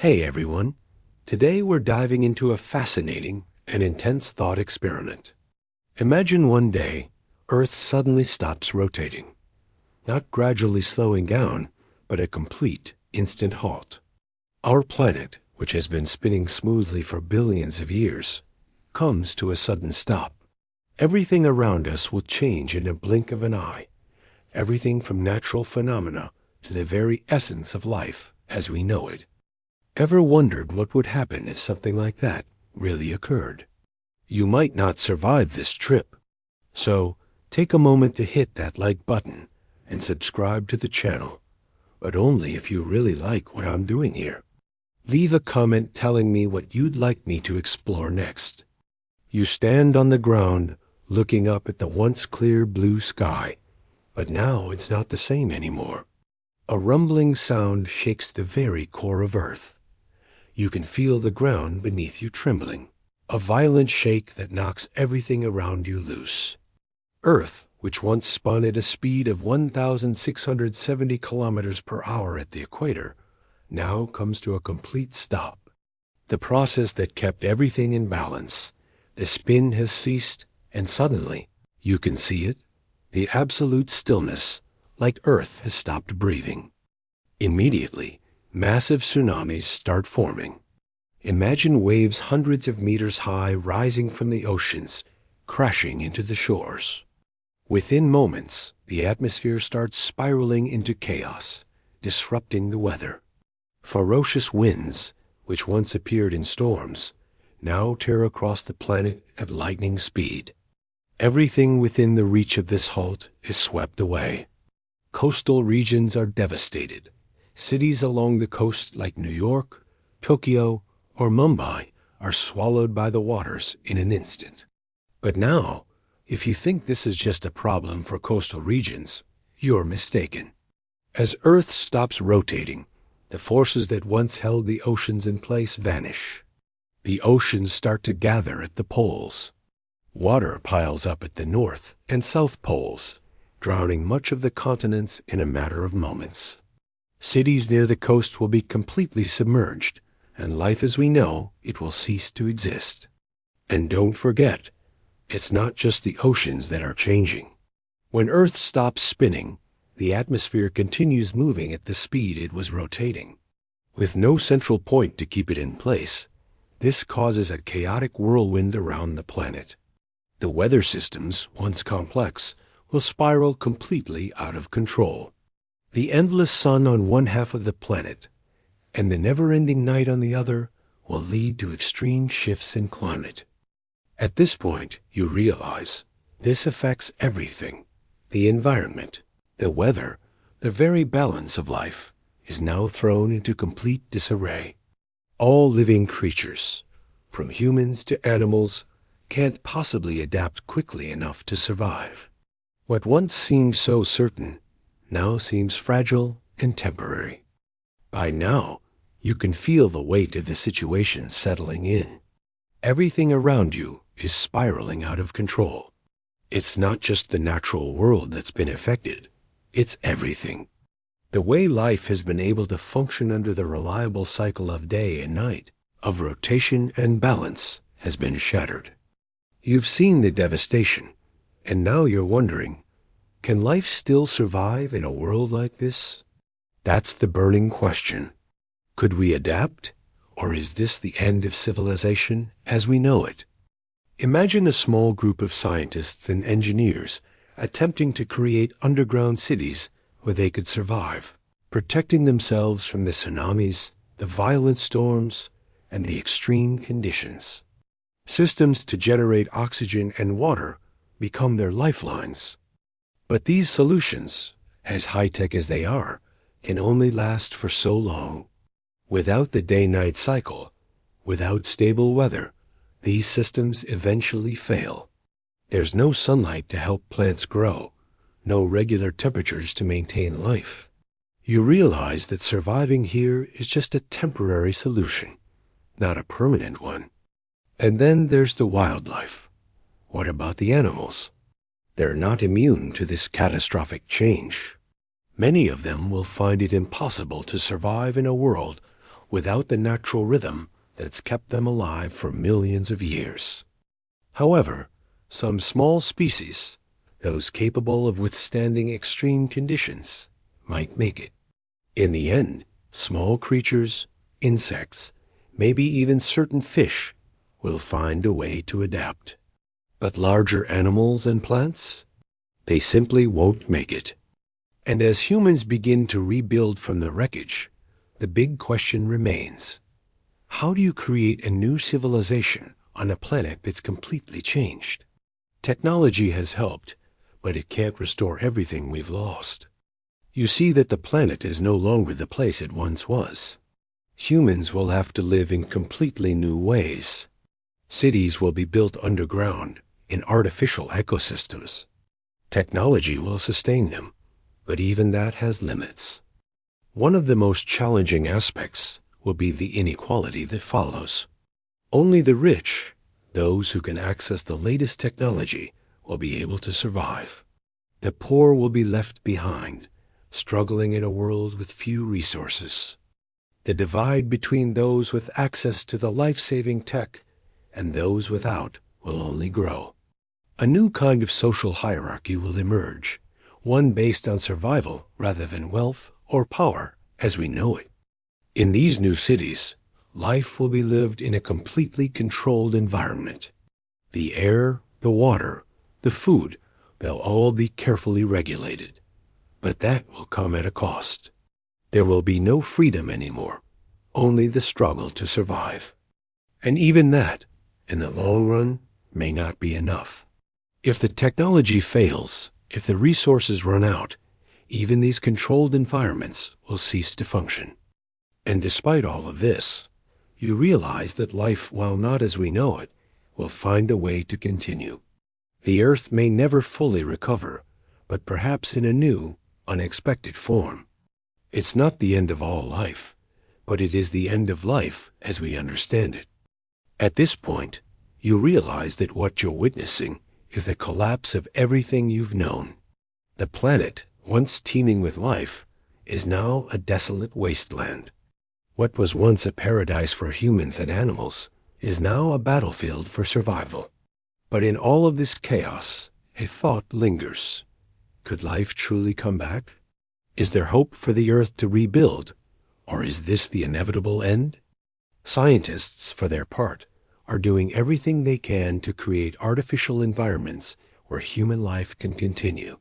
Hey everyone, today we're diving into a fascinating and intense thought experiment. Imagine one day, Earth suddenly stops rotating. Not gradually slowing down, but a complete, instant halt. Our planet, which has been spinning smoothly for billions of years, comes to a sudden stop. Everything around us will change in a blink of an eye. Everything from natural phenomena to the very essence of life as we know it. Ever wondered what would happen if something like that really occurred? You might not survive this trip. So, take a moment to hit that like button and subscribe to the channel, but only if you really like what I'm doing here. Leave a comment telling me what you'd like me to explore next. You stand on the ground looking up at the once clear blue sky, but now it's not the same anymore. A rumbling sound shakes the very core of Earth. You can feel the ground beneath you trembling, a violent shake that knocks everything around you loose. Earth, which once spun at a speed of 1,670 kilometers per hour at the equator, now comes to a complete stop. The process that kept everything in balance, the spin has ceased, and suddenly, you can see it, the absolute stillness, like Earth has stopped breathing. Immediately, massive tsunamis start forming. Imagine waves hundreds of meters high rising from the oceans, crashing into the shores. Within moments, the atmosphere starts spiraling into chaos, disrupting the weather. Ferocious winds, which once appeared in storms, now tear across the planet at lightning speed. Everything within the reach of this halt is swept away. Coastal regions are devastated. Cities along the coast like New York, Tokyo, or Mumbai are swallowed by the waters in an instant. But now, if you think this is just a problem for coastal regions, you're mistaken. As Earth stops rotating, the forces that once held the oceans in place vanish. The oceans start to gather at the poles. Water piles up at the north and south poles, drowning much of the continents in a matter of moments. Cities near the coast will be completely submerged, and life as we know it will cease to exist. And don't forget, it's not just the oceans that are changing. When Earth stops spinning, the atmosphere continues moving at the speed it was rotating. With no central point to keep it in place, this causes a chaotic whirlwind around the planet. The weather systems, once complex, will spiral completely out of control. The endless sun on one half of the planet and the never-ending night on the other will lead to extreme shifts in climate. At this point, you realize this affects everything. The environment, the weather, the very balance of life is now thrown into complete disarray. All living creatures, from humans to animals, can't possibly adapt quickly enough to survive. What once seemed so certain now seems fragile and temporary. By now, you can feel the weight of the situation settling in. Everything around you is spiraling out of control. It's not just the natural world that's been affected, it's everything. The way life has been able to function under the reliable cycle of day and night, of rotation and balance, has been shattered. You've seen the devastation, and now you're wondering, can life still survive in a world like this? That's the burning question. Could we adapt, or is this the end of civilization as we know it? Imagine a small group of scientists and engineers attempting to create underground cities where they could survive, protecting themselves from the tsunamis, the violent storms, and the extreme conditions. Systems to generate oxygen and water become their lifelines. But these solutions, as high-tech as they are, can only last for so long. Without the day-night cycle, without stable weather, these systems eventually fail. There's no sunlight to help plants grow, no regular temperatures to maintain life. You realize that surviving here is just a temporary solution, not a permanent one. And then there's the wildlife. What about the animals? They're not immune to this catastrophic change. Many of them will find it impossible to survive in a world without the natural rhythm that's kept them alive for millions of years. However, some small species, those capable of withstanding extreme conditions, might make it. In the end, small creatures, insects, maybe even certain fish will find a way to adapt. But larger animals and plants? They simply won't make it. And as humans begin to rebuild from the wreckage, the big question remains. How do you create a new civilization on a planet that's completely changed? Technology has helped, but it can't restore everything we've lost. You see that the planet is no longer the place it once was. Humans will have to live in completely new ways. Cities will be built underground in artificial ecosystems. Technology will sustain them, but even that has limits. One of the most challenging aspects will be the inequality that follows. Only the rich, those who can access the latest technology, will be able to survive. The poor will be left behind, struggling in a world with few resources. The divide between those with access to the life-saving tech and those without will only grow. A new kind of social hierarchy will emerge, one based on survival rather than wealth or power as we know it. In these new cities, life will be lived in a completely controlled environment. The air, the water, the food, they'll all be carefully regulated. But that will come at a cost. There will be no freedom anymore, only the struggle to survive. And even that, in the long run, may not be enough. If the technology fails, if the resources run out, even these controlled environments will cease to function. And despite all of this, you realize that life, while not as we know it, will find a way to continue. The Earth may never fully recover, but perhaps in a new, unexpected form. It's not the end of all life, but it is the end of life as we understand it. At this point, you realize that what you're witnessing is the collapse of everything you've known. The planet, once teeming with life, is now a desolate wasteland. What was once a paradise for humans and animals is now a battlefield for survival. But in all of this chaos, a thought lingers. Could life truly come back? Is there hope for the Earth to rebuild, or is this the inevitable end? Scientists, for their part, are doing everything they can to create artificial environments where human life can continue.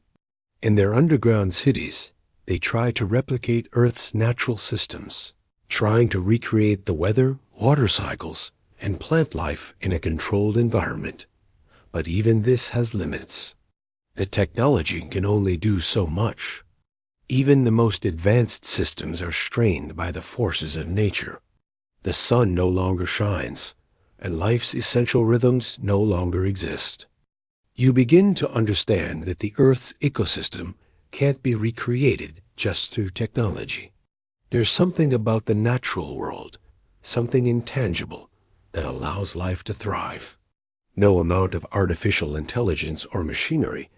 In their underground cities, they try to replicate Earth's natural systems, trying to recreate the weather, water cycles, and plant life in a controlled environment. But even this has limits. The technology can only do so much. Even the most advanced systems are strained by the forces of nature. The sun no longer shines, and life's essential rhythms no longer exist. You begin to understand that the Earth's ecosystem can't be recreated just through technology. There's something about the natural world, something intangible, that allows life to thrive. No amount of artificial intelligence or machinery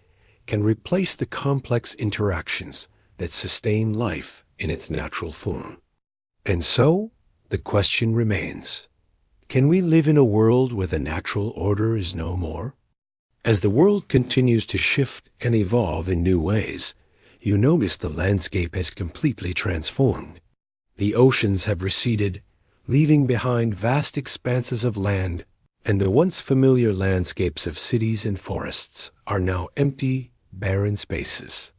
can replace the complex interactions that sustain life in its natural form. And so, the question remains, can we live in a world where the natural order is no more? As the world continues to shift and evolve in new ways, you notice the landscape has completely transformed. The oceans have receded, leaving behind vast expanses of land, and the once familiar landscapes of cities and forests are now empty, barren spaces.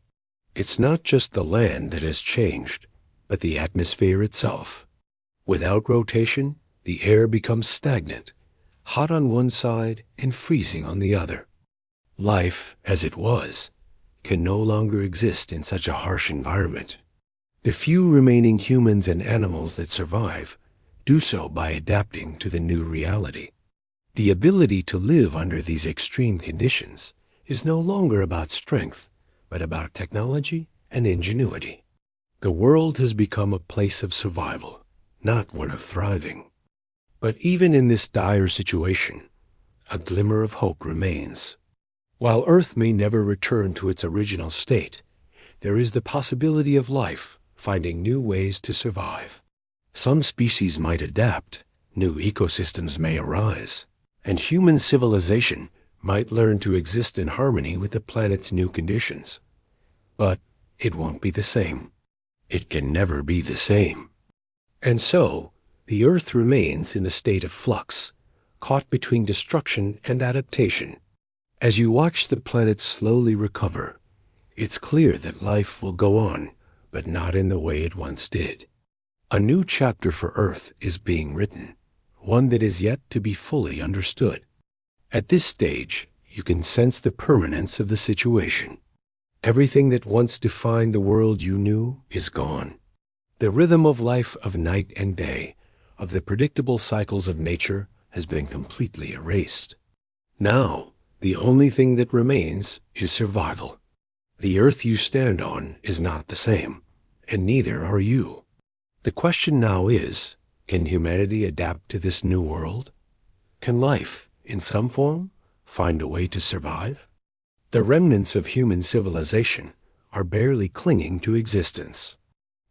It's not just the land that has changed, but the atmosphere itself. Without rotation, the air becomes stagnant, hot on one side and freezing on the other. Life, as it was, can no longer exist in such a harsh environment. The few remaining humans and animals that survive do so by adapting to the new reality. The ability to live under these extreme conditions is no longer about strength, but about technology and ingenuity. The world has become a place of survival, not one of thriving. But even in this dire situation, a glimmer of hope remains. While Earth may never return to its original state, there is the possibility of life finding new ways to survive. Some species might adapt, new ecosystems may arise, and human civilization might learn to exist in harmony with the planet's new conditions. But it won't be the same. It can never be the same. And so, the Earth remains in a state of flux, caught between destruction and adaptation. As you watch the planet slowly recover, it's clear that life will go on, but not in the way it once did. A new chapter for Earth is being written, one that is yet to be fully understood. At this stage, you can sense the permanence of the situation. Everything that once defined the world you knew is gone. The rhythm of life of night and day, of the predictable cycles of nature, has been completely erased. Now, the only thing that remains is survival. The Earth you stand on is not the same, and neither are you. The question now is, can humanity adapt to this new world? Can life, in some form, find a way to survive? The remnants of human civilization are barely clinging to existence.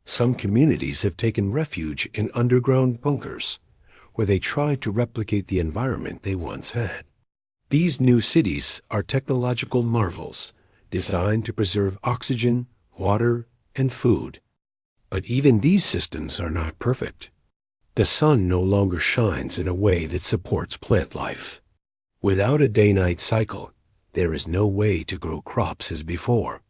Some communities have taken refuge in underground bunkers, where they try to replicate the environment they once had. These new cities are technological marvels, designed to preserve oxygen, water, and food. But even these systems are not perfect. The sun no longer shines in a way that supports plant life. Without a day-night cycle, there is no way to grow crops as before.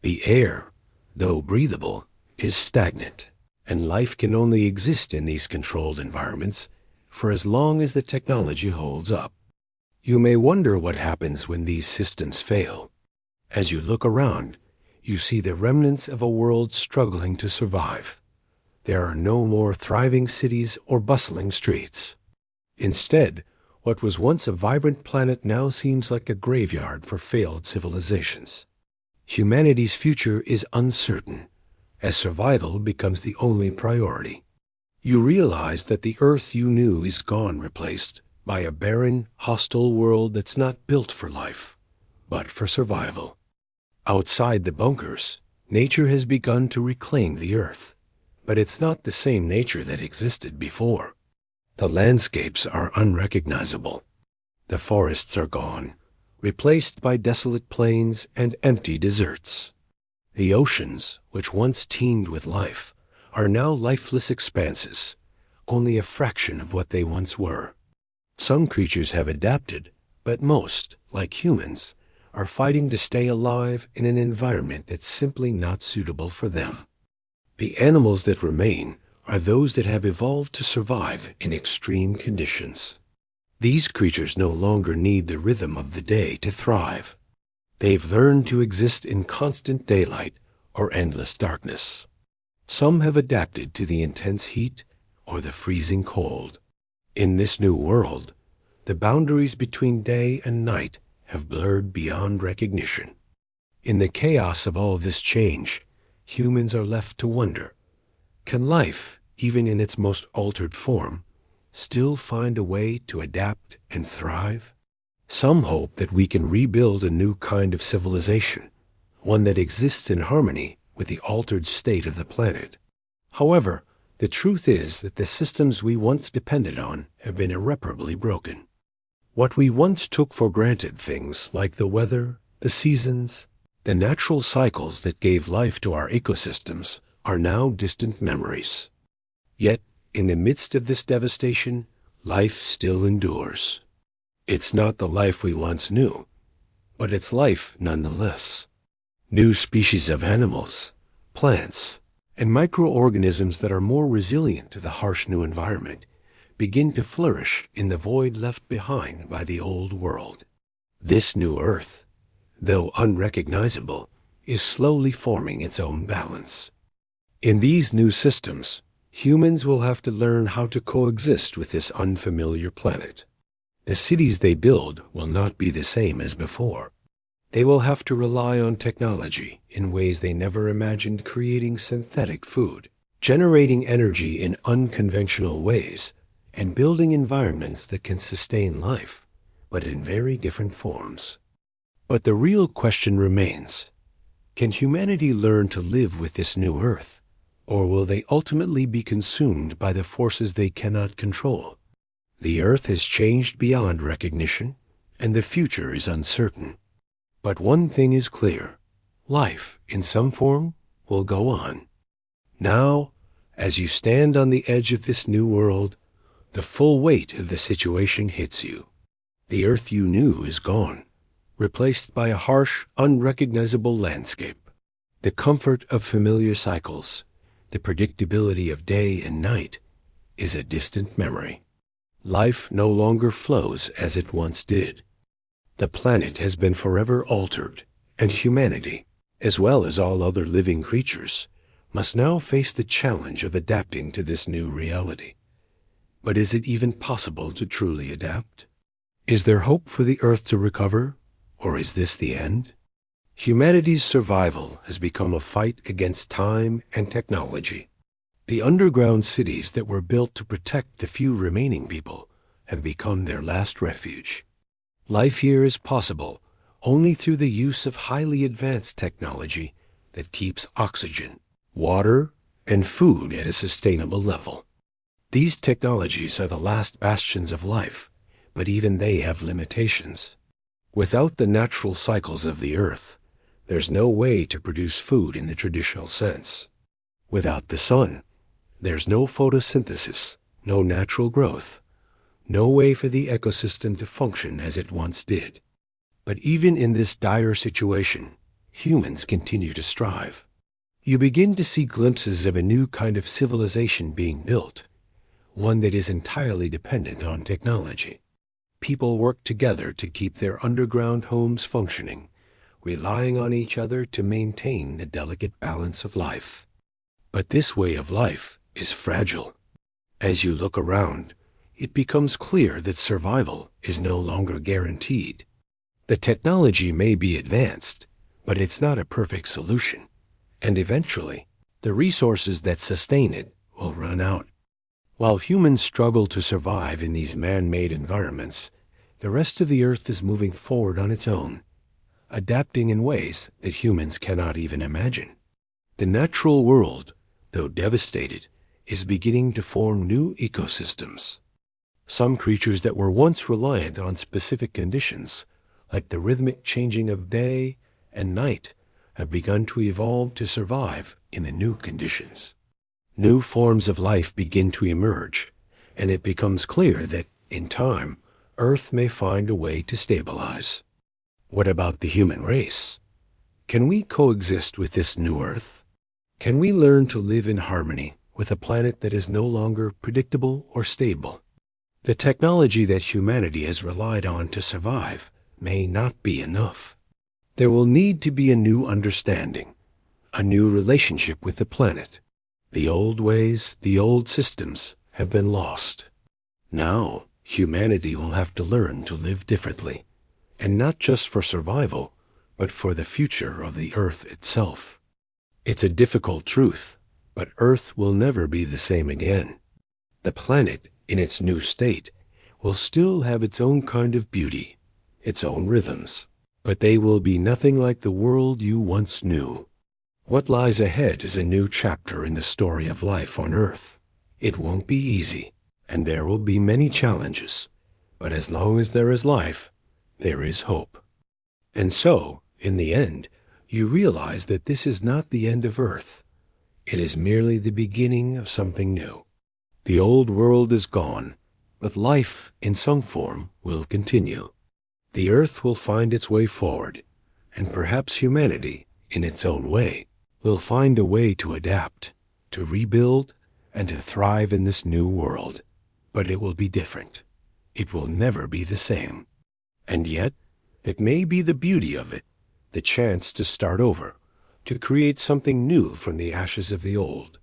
The air, though breathable, is stagnant, and life can only exist in these controlled environments for as long as the technology holds up. You may wonder what happens when these systems fail. As you look around, you see the remnants of a world struggling to survive. There are no more thriving cities or bustling streets. Instead, what was once a vibrant planet now seems like a graveyard for failed civilizations. Humanity's future is uncertain, as survival becomes the only priority. You realize that the Earth you knew is gone, replaced by a barren, hostile world that's not built for life, but for survival. Outside the bunkers, nature has begun to reclaim the Earth, but it's not the same nature that existed before. The landscapes are unrecognizable. The forests are gone, replaced by desolate plains and empty deserts. The oceans, which once teemed with life, are now lifeless expanses, only a fraction of what they once were. Some creatures have adapted, but most, like humans, are fighting to stay alive in an environment that's simply not suitable for them. The animals that remain are those that have evolved to survive in extreme conditions. These creatures no longer need the rhythm of the day to thrive. They've learned to exist in constant daylight or endless darkness. Some have adapted to the intense heat or the freezing cold. In this new world, the boundaries between day and night have blurred beyond recognition. In the chaos of all this change, humans are left to wonder, can life, even in its most altered form, still find a way to adapt and thrive? Some hope that we can rebuild a new kind of civilization, one that exists in harmony with the altered state of the planet. However, the truth is that the systems we once depended on have been irreparably broken. What we once took for granted, things like the weather, the seasons, the natural cycles that gave life to our ecosystems, are now distant memories. Yet, in the midst of this devastation, life still endures. It's not the life we once knew, but it's life nonetheless. New species of animals, plants, and microorganisms that are more resilient to the harsh new environment begin to flourish in the void left behind by the old world. This new Earth, though unrecognizable, is slowly forming its own balance. In these new systems, humans will have to learn how to coexist with this unfamiliar planet. The cities they build will not be the same as before. They will have to rely on technology in ways they never imagined, creating synthetic food, generating energy in unconventional ways, and building environments that can sustain life, but in very different forms. But the real question remains, can humanity learn to live with this new Earth, Or will they ultimately be consumed by the forces they cannot control? The Earth has changed beyond recognition, and the future is uncertain. But one thing is clear: life, in some form, will go on. Now, as you stand on the edge of this new world, the full weight of the situation hits you. The Earth you knew is gone, replaced by a harsh, unrecognizable landscape. The comfort of familiar cycles, the predictability of day and night, is a distant memory. Life no longer flows as it once did. The planet has been forever altered, and humanity, as well as all other living creatures, must now face the challenge of adapting to this new reality. But is it even possible to truly adapt? Is there hope for the Earth to recover, or is this the end? Humanity's survival has become a fight against time and technology. The underground cities that were built to protect the few remaining people have become their last refuge. Life here is possible only through the use of highly advanced technology that keeps oxygen, water, and food at a sustainable level. These technologies are the last bastions of life, but even they have limitations. Without the natural cycles of the Earth, there's no way to produce food in the traditional sense. Without the sun, there's no photosynthesis, no natural growth, no way for the ecosystem to function as it once did. But even in this dire situation, humans continue to strive. You begin to see glimpses of a new kind of civilization being built, one that is entirely dependent on technology. People work together to keep their underground homes functioning, relying on each other to maintain the delicate balance of life. But this way of life is fragile. As you look around, it becomes clear that survival is no longer guaranteed. The technology may be advanced, but it's not a perfect solution, and eventually, the resources that sustain it will run out. While humans struggle to survive in these man-made environments, the rest of the Earth is moving forward on its own, adapting in ways that humans cannot even imagine. The natural world, though devastated, is beginning to form new ecosystems. Some creatures that were once reliant on specific conditions, like the rhythmic changing of day and night, have begun to evolve to survive in the new conditions. New forms of life begin to emerge, and it becomes clear that, in time, Earth may find a way to stabilize. What about the human race? Can we coexist with this new Earth? Can we learn to live in harmony with a planet that is no longer predictable or stable? The technology that humanity has relied on to survive may not be enough. There will need to be a new understanding, a new relationship with the planet. The old ways, the old systems have been lost. Now, humanity will have to learn to live differently, and not just for survival, but for the future of the Earth itself. It's a difficult truth, but Earth will never be the same again. The planet, in its new state, will still have its own kind of beauty, its own rhythms, but they will be nothing like the world you once knew. What lies ahead is a new chapter in the story of life on Earth. It won't be easy, and there will be many challenges, but as long as there is life, there is hope. And so, in the end, you realize that this is not the end of Earth. It is merely the beginning of something new. The old world is gone, but life, in some form, will continue. The Earth will find its way forward, and perhaps humanity, in its own way, will find a way to adapt, to rebuild, and to thrive in this new world. But it will be different. It will never be the same. And yet, it may be the beauty of it, the chance to start over, to create something new from the ashes of the old.